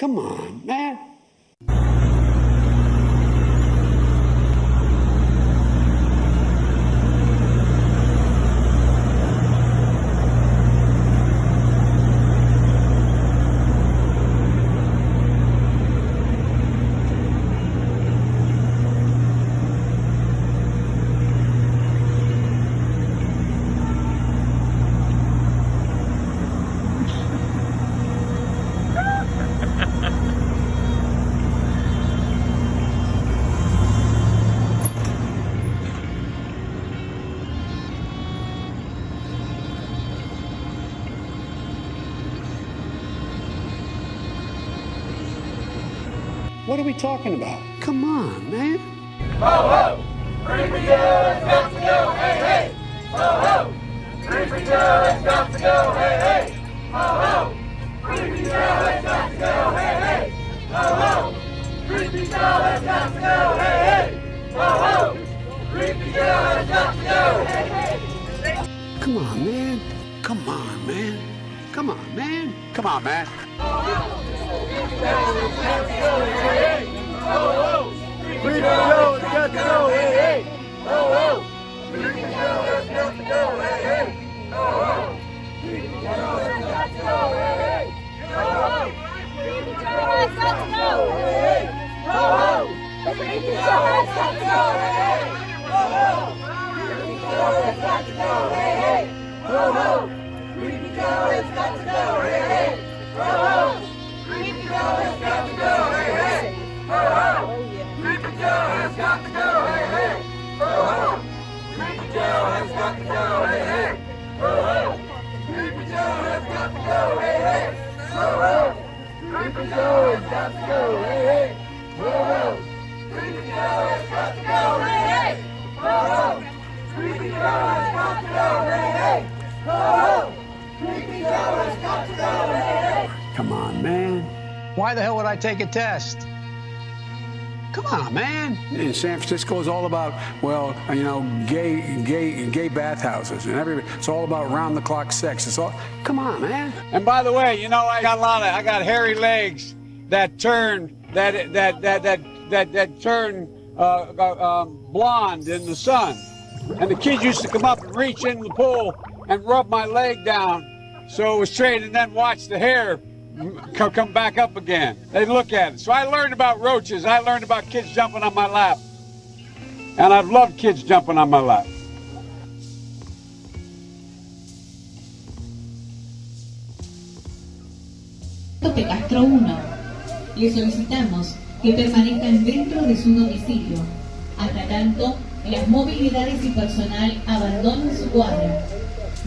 Come on, man. What are we talking about? Come on, man. Ho, ho! 3PO has got to go, hey, hey! Ho, ho! 3PO has got to go, hey, hey! Ho, ho! 3PO has got to go, hey, hey! Ho, ho! 3PO has got to go, hey, hey! Ho, ho! 3PO has got to go, hey, hey! Come on, man. Come on, man. Come on, man. Come on, man. Come on, man. Why the hell would I take a test? Come on, man. In San Francisco, it's all about, well, you know, gay bathhouses and everybody. It's all about round-the-clock sex. It's all. Come on, man. And by the way, you know, I got hairy legs that turn blonde in the sun. And the kids used to come up and reach in the pool and rub my leg down so it was straight, and then watch the hair come back up again. They look at it. So I learned about roaches. I learned about kids jumping on my lap. And I've loved kids jumping on my lap. De Castro 1. Le solicitamos que permanezcan dentro de su domicilio, hasta tanto las movilidades y personal abandonen su cuadra,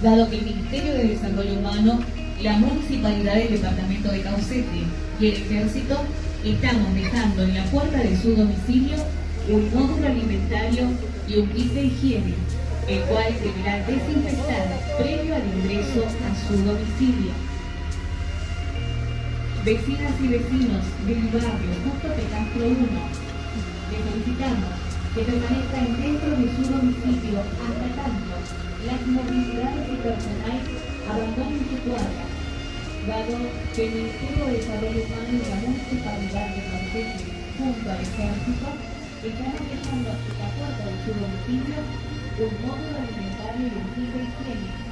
dado que el Ministerio de Desarrollo Humano, la Municipalidad del Departamento de Caucete y el Ejército estamos dejando en la puerta de su domicilio un módulo alimentario y un kit de higiene, el cual deberá desinfectar previo al ingreso a su domicilio. Vecinas y vecinos del barrio Justo de Castro 1, les solicitamos que permanezcan dentro de su domicilio hasta tanto las movilidades y personal abandonen su cuadra, dado que el Ministerio de Desarrollo Humano y la Municipalidad de Caucete, junto al Ejército, estamos dejando hasta la puerta de su domicilio un módulo alimentario y un kit de higiene.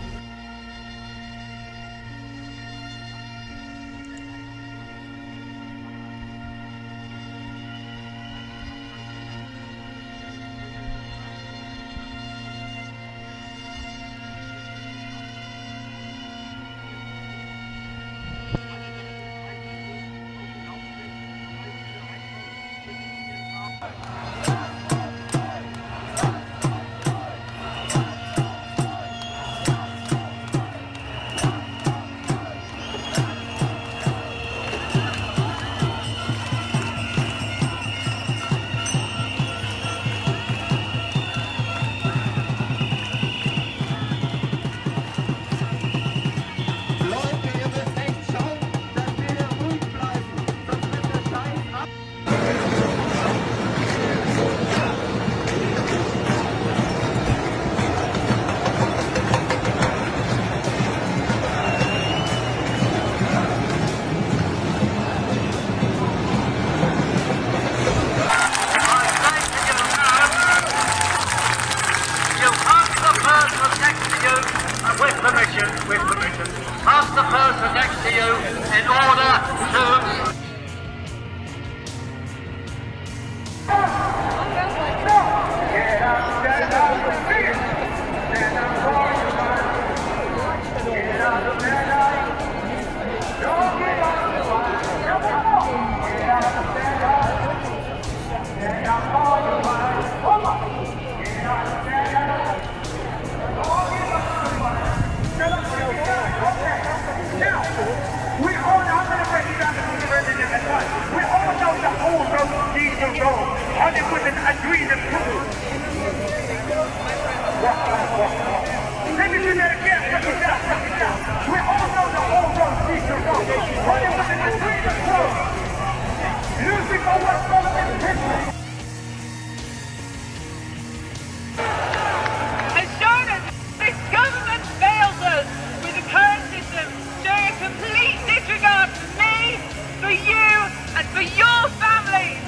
you and for your families.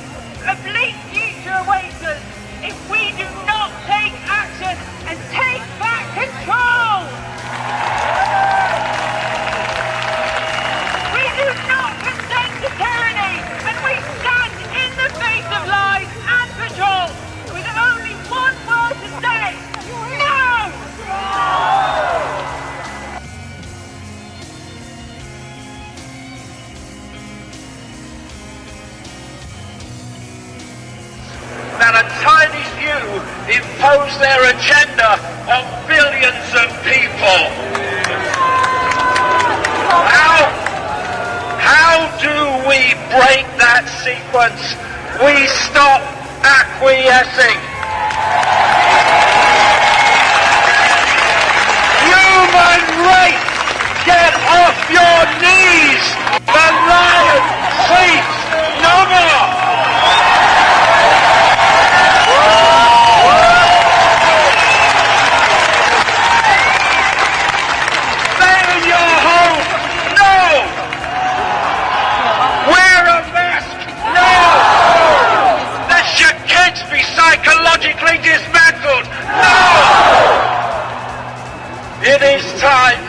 A bleak future awaits us if we do not take action and take back control. We do not consent to tyranny, and we stand in the face of lies and control with only one word to say: no! That a tiny few impose their agenda on billions of people. How do we break that sequence? We stop acquiescing. Human race, get off your knees! The lion sleeps no more! Psychologically dismantled. No! It is time,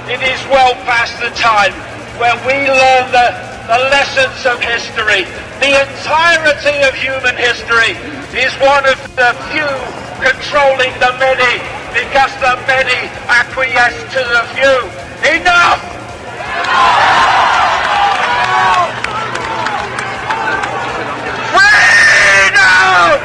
it is well past the time where we learn the lessons of history. The entirety of human history is one of the few controlling the many, because the many acquiesce to the few. Enough! Freedom!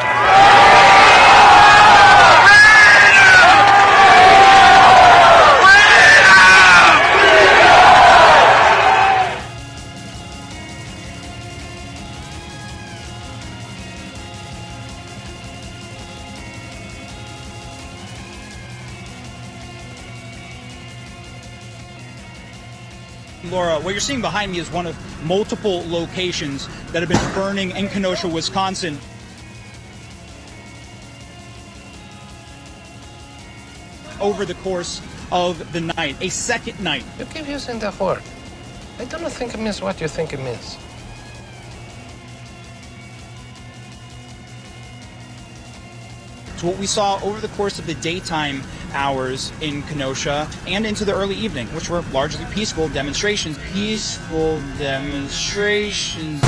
Laura, what you're seeing behind me is one of multiple locations that have been burning in Kenosha, Wisconsin. Over the course of the night, a second night. You keep using that word. I don't think it means what you think it means. So what we saw over the course of the daytime hours in Kenosha and into the early evening, which were largely peaceful demonstrations. Peaceful demonstrations.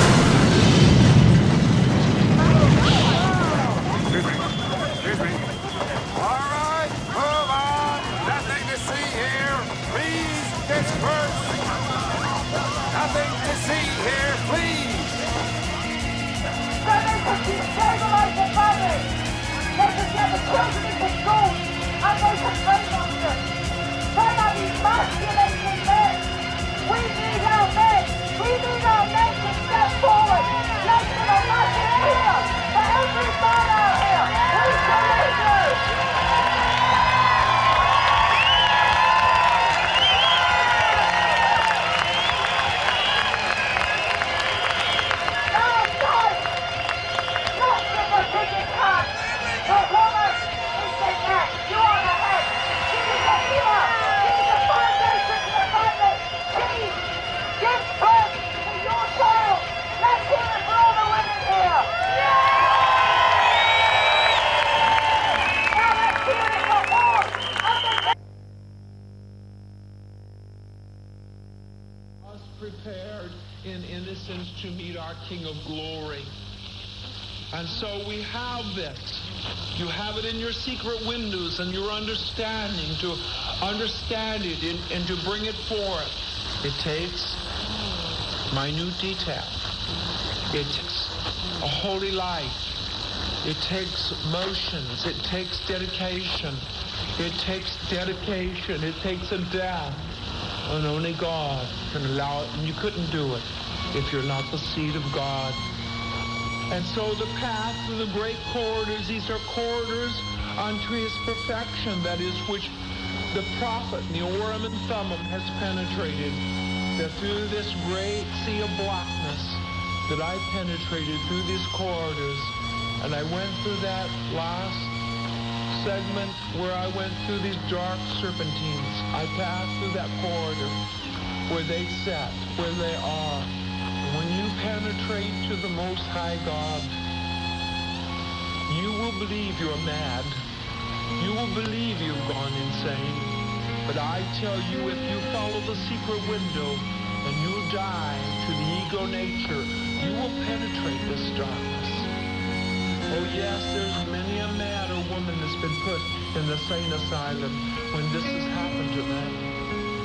Prepared in innocence to meet our King of Glory. And so we have this. You have it in your secret windows and your understanding to understand it and to bring it forth. It takes minute detail. It takes a holy life. It takes motions. It takes dedication. It takes dedication. It takes a death. And only God can allow it, and you couldn't do it if you're not the seed of God. And so the path to the great corridors, these are corridors unto his perfection, that is, which the prophet, the Urim and Thummim, has penetrated, that through this great sea of blackness, that I penetrated through these corridors, and I went through that last segment where I went through these dark serpentines. I passed through that corridor where they sat, where they are. And when you penetrate to the Most High God, you will believe you're mad. You will believe you've gone insane. But I tell you, if you follow the secret window and you die to the ego nature, you will penetrate this darkness. Oh yes, there's many a man or woman that's been put in the sane asylum when this has happened to them.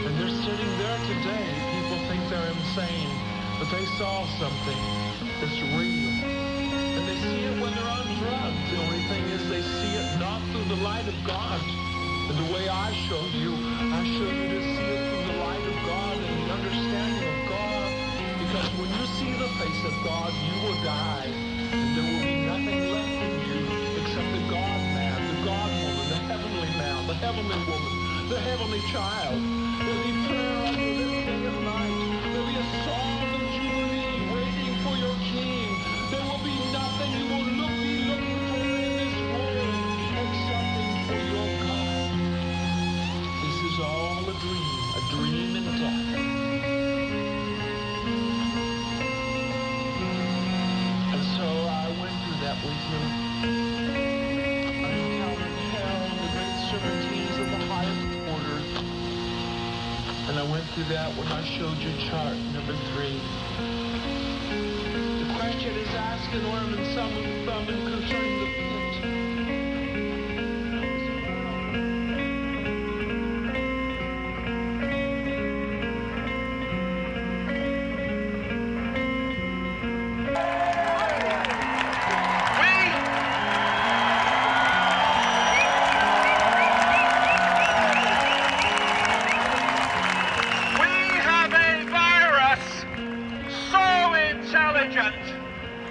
And they're sitting there today. People think they're insane, but they saw something that's real. And they see it when they're on drugs. The only thing is they see it not through the light of God. And the way I showed you to see it through the light of God and the understanding of God. Because when you see the face of God, you will die. And there will be nothing left in you except the God-man, the God-woman, the heavenly man, the heavenly woman, the heavenly child. There'll be prayer on your lips day and night. There'll be a song of jubilee waiting for your King. There will be nothing you will be looking for in this world except for your God. This is all a dream in death. And so I went through that with you. I encountered hell and the great serpentines of the highest order. And I went through that when I showed you chart number 3. The question is asked in Orm and Summon from and concerning the pit.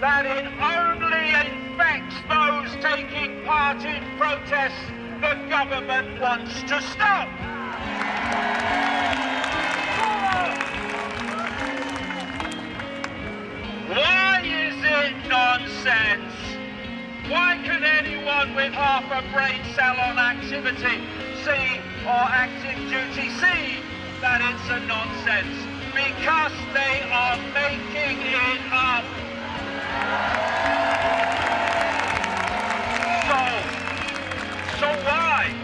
That it only infects those taking part in protests the government wants to stop. Why is it nonsense? Why can anyone with half a brain cell on activity see or active duty see that it's a nonsense? Because they are making it up. So why?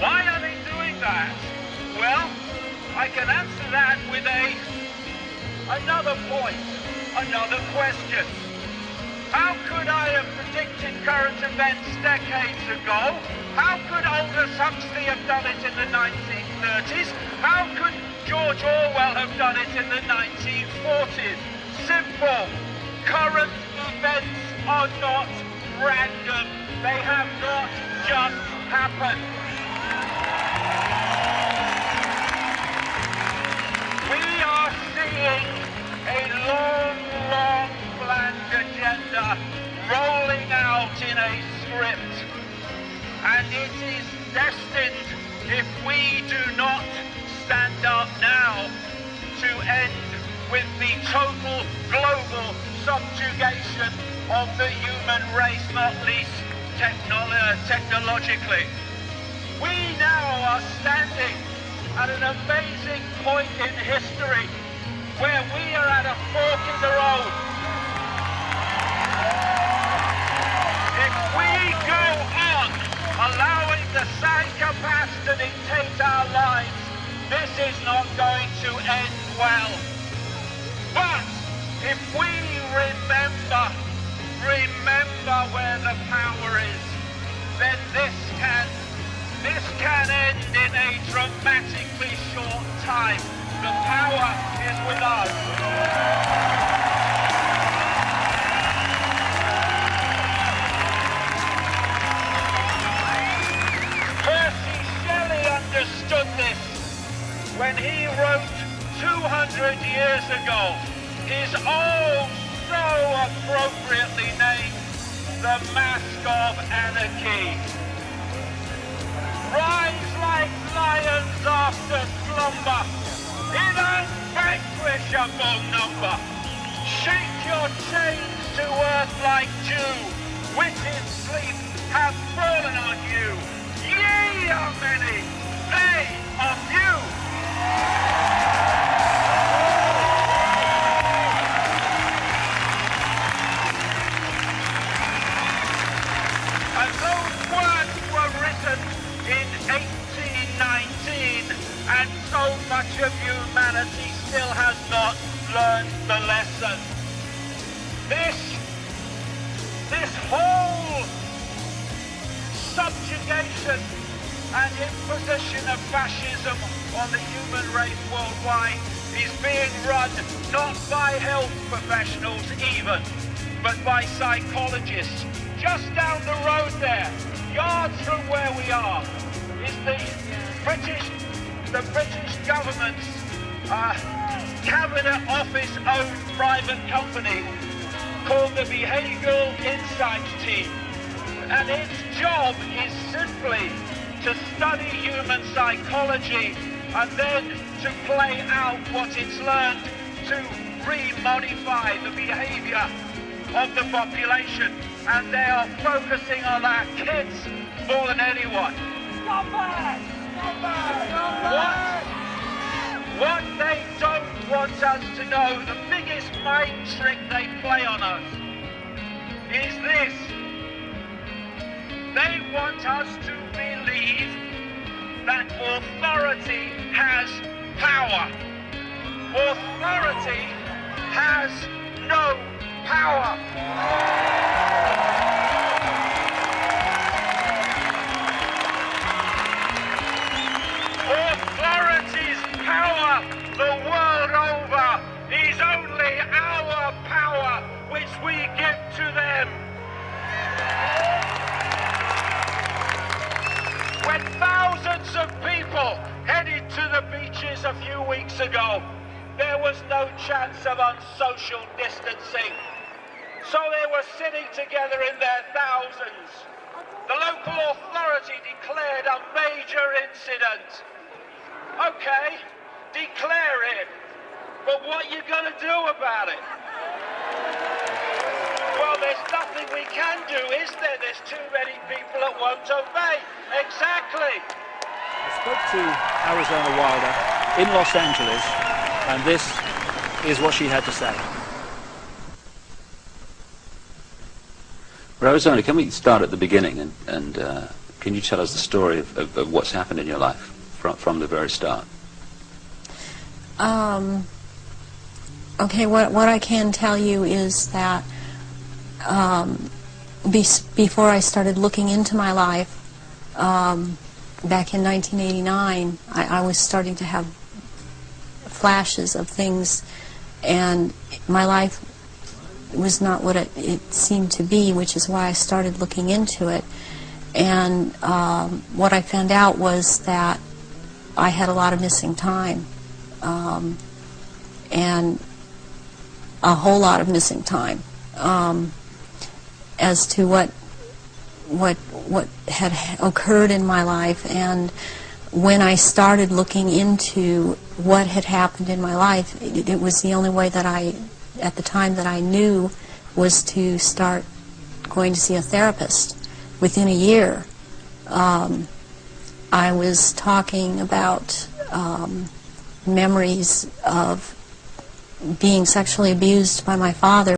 Why are they doing that? Well, I can answer that with another point, another question. How could I have predicted current events decades ago? How could Aldous Huxley have done it in the 1930s? How could George Orwell have done it in the 1940s? Simple. Current events are not random. They have not just happened. We are seeing a long planned agenda rolling out in a script. And it is destined, if we do not stand up now, to end with the total global subjugation of the human race, not least technologically. We now are standing at an amazing point in history where we are at a fork in the road. If we go on allowing the psychopaths to dictate our lives, this is not going to end well. But if we remember where the power is, then this can end in a dramatically short time. The power is with us. Percy Shelley understood this when he wrote 200 years ago his so appropriately named The Mask of Anarchy. Rise like lions after slumber, in unvanquishable number. Shake your chains to earth like dew, witted sleep have fallen on you. Ye are many, they are few. This whole subjugation and imposition of fascism on the human race worldwide is being run not by health professionals even, but by psychologists. Just down the road there, yards from where we are, is the British government's Cabinet Office owned private company called the Behavioural Insights Team. And its job is simply to study human psychology and then to play out what it's learned to re-modify the behaviour of the population. And they are focusing on our kids more than anyone. What they don't want us to know, the biggest mind trick they play on us, is this. They want us to believe that authority has power. Authority has no power. Authority's power the world over is only our power which we give to them. When thousands of people headed to the beaches a few weeks ago, there was no chance of unsocial distancing. So they were sitting together in their thousands. The local authority declared a major incident. Okay, declare it. But what are you going to do about it? Well, there's nothing we can do, is there? There's too many people that won't obey. Exactly. I spoke to Arizona Wilder in Los Angeles, and this is what she had to say. Well, Arizona, can we start at the beginning, and can you tell us the story of what's happened in your life from the very start? Okay, what I can tell you is that before I started looking into my life, back in 1989, I was starting to have flashes of things, and my life was not what it seemed to be, which is why I started looking into it. And what I found out was that I had a lot of missing time, and a whole lot of missing time as to what had occurred in my life. And when I started looking into what had happened in my life, it was the only way that at the time that I knew, was to start going to see a therapist. Within a year, I was talking about memories of being sexually abused by my father.